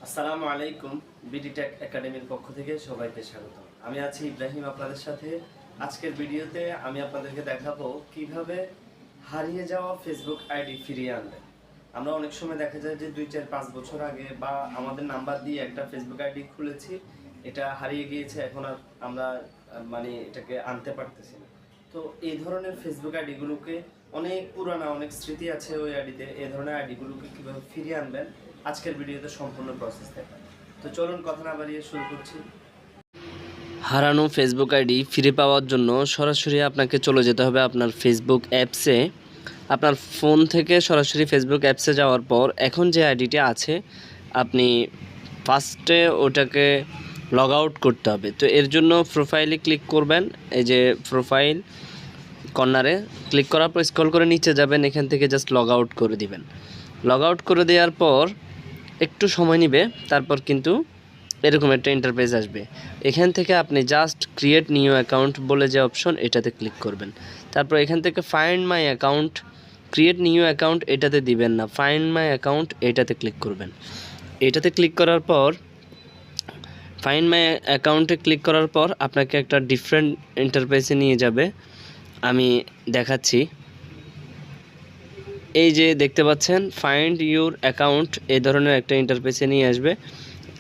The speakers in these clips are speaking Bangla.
আসসালামু আলাইকুম। বিডি টেক একাডেমির পক্ষ থেকে সবাইকে স্বাগত। আমি আছি ইব্রাহিম আপনাদের সাথে। আজকের ভিডিওতে আমি আপনাদেরকে দেখাবো কিভাবে হারিয়ে যাওয়া ফেসবুক আইডি ফিরিয়ে আনবেন। আমরা অনেক সময় দেখা যায় যে 2-4-5 বছর আগে বা আমাদের নাম্বার দিয়ে একটা ফেসবুক আইডি খুলেছি, এটা হারিয়ে গিয়েছে, এখন আর আমরা মানে এটাকে আনতে পারতেছি না। তো এই ধরনের ফেসবুক আইডিগুলোকে, অনেক পুরানা অনেক স্মৃতি আছে ওই আইডিতে, এই ধরনের আইডিগুলোকে কীভাবে ফিরিয়ে আনবেন আজকের ভিডিওতে সম্পূর্ণ প্রসেস দেখা। তো চলুন কথা না বাড়িয়ে শুরু করছি। হারানো ফেসবুক আইডি ফিরে পাওয়ার জন্য সরাসরি আপনাকে চলে যেতে হবে আপনার ফেসবুক অ্যাপসে। আপনার ফোন থেকে সরাসরি ফেসবুক অ্যাপসে যাওয়ার পর এখন যে আইডিটা আছে আপনি ফার্স্টে ওটাকে লগ আউট করতে হবে। তো এর জন্য প্রোফাইলে ক্লিক করবেন। এই যে প্রোফাইল কর্নারে ক্লিক করার পর স্ক্রল করে নিচে যাবেন, এখান থেকে জাস্ট লগ আউট করে দিবেন। লগ আউট করে দেওয়ার পর একটু সময় নেবে, তারপর কিন্তু এরকম একটা ইন্টারফেস আসবে। এখান থেকে আপনি জাস্ট ক্রিয়েট নিউ অ্যাকাউন্ট বলে যে অপশন, এটাতে ক্লিক করবেন। তারপর এখান থেকে find my account, create new account এটাতে দিবেন না, ফাইন্ড মাই অ্যাকাউন্ট এটাতে ক্লিক করবেন। এটাতে ক্লিক করার পর ফাইন্ড মাই অ্যাকাউন্টে ক্লিক করার পর আপনাকে একটা ডিফারেন্ট ইন্টারফেসে নিয়ে যাবে। আমি দেখাচ্ছি। এই যে দেখতে পাচ্ছেন ফাইন্ড ইউর অ্যাকাউন্ট, এই ধরনের একটা ইন্টারফেসে নিয়ে আসবে।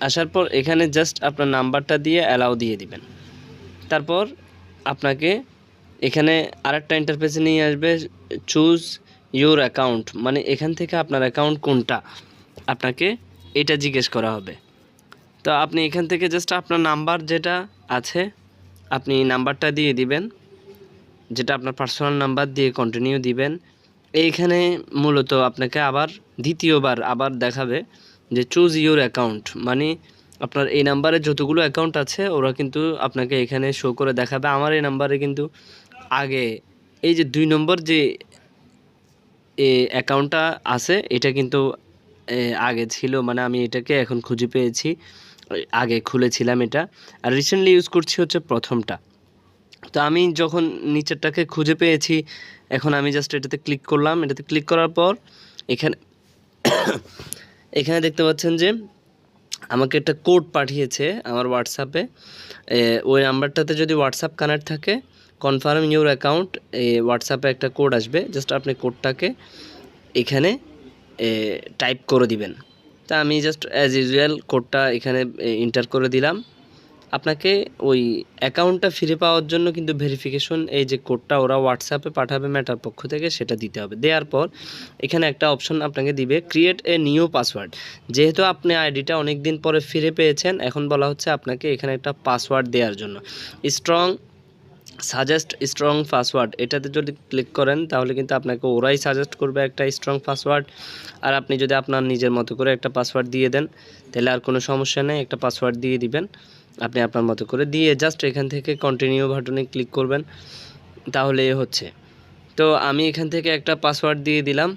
আসার পর এখানে জাস্ট আপনার নাম্বারটা দিয়ে অ্যালাউ দিয়ে দিবেন। তারপর আপনাকে এখানে আরেকটা ইন্টারফেসে নিয়ে আসবে, চুজ ইউর অ্যাকাউন্ট, মানে এখান থেকে আপনার অ্যাকাউন্ট কোনটা আপনাকে এটা জিজ্ঞেস করা হবে। তো আপনি এখান থেকে জাস্ট আপনার নাম্বার যেটা আছে আপনি নাম্বারটা দিয়ে দিবেন, যেটা আপনার পার্সোনাল নাম্বার দিয়ে কন্টিনিউ দিবেন। এইখানে মূলত আপনাকে আবার দ্বিতীয়বার আবার দেখাবে যে চুজ ইউর অ্যাকাউন্ট, মানে আপনার এই নাম্বারে যতগুলো অ্যাকাউন্ট আছে ওরা কিন্তু আপনাকে এখানে শো করে দেখাবে। আমার এই নাম্বারে কিন্তু আগে এই যে 2 নম্বর যে অ্যাকাউন্টটা আছে এটা কিন্তু আগে ছিল, মানে আমি এটাকে এখন খুঁজে পেয়েছি, আগে খুলেছিলাম এটা, আর রিসেন্টলি ইউজ করছি হচ্ছে প্রথমটা। তো আমি যখন নিচেরটাকে খুঁজে পেয়েছি, এখন আমি জাস্ট এটাতে ক্লিক করলাম। এটাতে ক্লিক করার পর এখানে এখানে দেখতে পাচ্ছেন যে আমাকে একটা কোড পাঠিয়েছে আমার হোয়াটসঅ্যাপে। ওই নাম্বারটাতে যদি হোয়াটসঅ্যাপ কানেক্ট থাকে, কনফার্ম ইউর অ্যাকাউন্ট, হোয়াটসঅ্যাপে একটা কোড আসবে, জাস্ট আপনি কোডটাকে এখানে টাইপ করে দিবেন। তা আমি জাস্ট অ্যাজ ইউজুয়াল কোডটা এখানে এন্টার করে দিলাম। আপনাকে ওই অ্যাকাউন্টটা ফিরে পাওয়ার জন্য কিন্তু ভেরিফিকেশন, এই যে কোডটা ওরা হোয়াটসঅ্যাপে পাঠাবে মেটার পক্ষ থেকে, সেটা দিতে হবে। দেওয়ার পর এখানে একটা অপশন আপনাকে দিবে ক্রিয়েট এ নিউ পাসওয়ার্ড। যেহেতু আপনি আইডিটা অনেক দিন পরে ফিরে পেয়েছেন, এখন বলা হচ্ছে আপনাকে এখানে একটা পাসওয়ার্ড দেওয়ার জন্য। স্ট্রং পাসওয়ার্ড, এটাতে যদি ক্লিক করেন তাহলে কিন্তু আপনাকে ওরাই সাজেস্ট করবে একটা স্ট্রং পাসওয়ার্ড। আর আপনি যদি আপনার নিজের মতো করে একটা পাসওয়ার্ড দিয়ে দেন তাহলে আর কোনো সমস্যা নেই, একটা পাসওয়ার্ড দিয়ে দিবেন আপনি আপনার মতো করে, দিয়ে জাস্ট এখান থেকে কন্টিনিউ বাটনে ক্লিক করবেন, তাহলে হচ্ছে। তো আমি এখান থেকে একটা পাসওয়ার্ড দিয়ে দিলাম।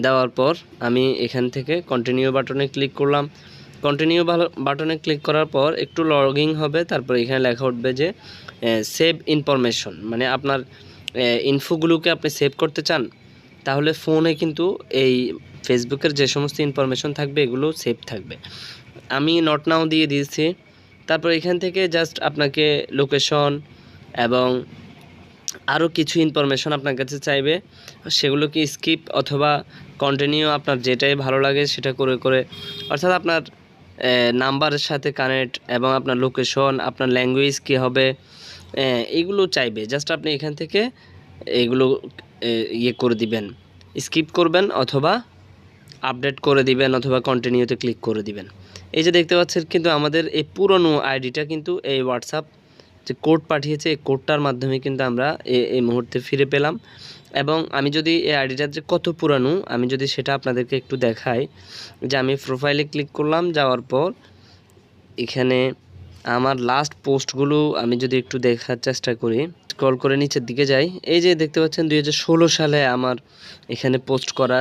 দেওয়ার পর আমি এখান থেকে কন্টিনিউ বাটনে ক্লিক করলাম। কন্টিনিউ বাটনে ক্লিক করার পর একটু লগইন হবে, তারপর এখানে লেখা উঠবে যে সেভ ইনফরমেশন, মানে আপনার ইনফোগুলোকে আপনি সেভ করতে চান, তাহলে ফোনে কিন্তু এই ফেসবুকের যে সমস্ত ইনফরমেশন থাকবে এগুলো সেভ থাকবে। আমি নট নাও দিয়ে দিয়েছি। তারপর এখান থেকে জাস্ট আপনাকে লোকেশন এবং আরও কিছু ইনফরমেশন আপনার কাছে চাইবে, সেগুলোকে স্কিপ অথবা কন্টিনিউ, আপনার যেটাই ভালো লাগে সেটা করে করে, অর্থাৎ আপনার নাম্বারের সাথে কানেক্ট এবং আপনার লোকেশন, আপনার ল্যাঙ্গুয়েজ কী হবে, এইগুলো চাইবে। জাস্ট আপনি এখান থেকে এইগুলো ইয়ে করে দিবেন, স্কিপ করবেন অথবা আপডেট করে দিবেন অথবা কন্টিনিউতে ক্লিক করে দিবেন। এই যে দেখতে পাচ্ছেন কিন্তু আমাদের এই পুরনো আইডিটা কিন্তু এই হোয়াটসঅ্যাপ যে কোড পাঠিয়েছে এই কোডটার মাধ্যমে কিন্তু আমরা এই মুহূর্তে ফিরে পেলাম। এবং আমি যদি এই আইডিটার যে কত পুরানো আমি যদি সেটা আপনাদেরকে একটু দেখাই, যে আমি প্রোফাইলে ক্লিক করলাম, যাওয়ার পর এখানে আমার লাস্ট পোস্টগুলো আমি যদি একটু দেখার চেষ্টা করি, স্ক্রল করে নিচের দিকে যাই, এই যে দেখতে পাচ্ছেন 2016 সালে আমার এখানে পোস্ট করা,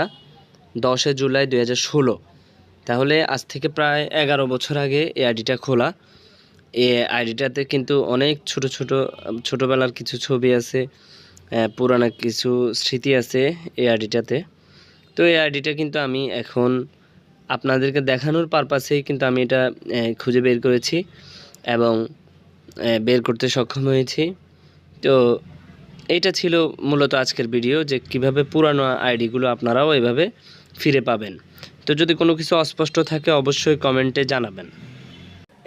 10 জুলাই 2016, তাহলে আজ থেকে প্রায় 11 বছর আগে এই আইডিটা খোলা। এই আইডিটাতে কিন্তু অনেক ছোটোবেলার কিছু ছবি আছে, পুরানো কিছু স্মৃতি আছে এই আইডিটাতে। তো এই আইডিটা কিন্তু আমি এখন আপনাদেরকে দেখানোর পারপাসেই কিন্তু আমি এটা খুঁজে বের করেছি এবং বের করতে সক্ষম হয়েছি। তো এইটা ছিল মূলত আজকের ভিডিও, যে কিভাবে পুরানো আইডিগুলো আপনারাও এভাবে ফিরে পাবেন। তো যদি কোনো কিছু অস্পষ্ট থাকে অবশ্যই কমেন্টে জানাবেন।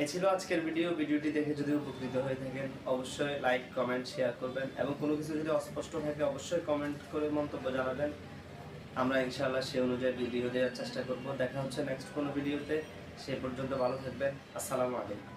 এ ছিল আজকের ভিডিওটি দেখে যদি উপকৃত হয়ে থাকেন অবশ্যই লাইক, কমেন্ট, শেয়ার করবেন এবং কোনো কিছু যদি অস্পষ্ট থাকে অবশ্যই কমেন্ট করে মন্তব্য জানাবেন। আমরা ইনশাআল্লাহ সেই অনুযায়ী ভিডিও দেওয়ার চেষ্টা করব। দেখা হচ্ছে নেক্সট কোনো ভিডিওতে। সে পর্যন্ত ভালো থাকবেন। আসসালামু আলাইকুম।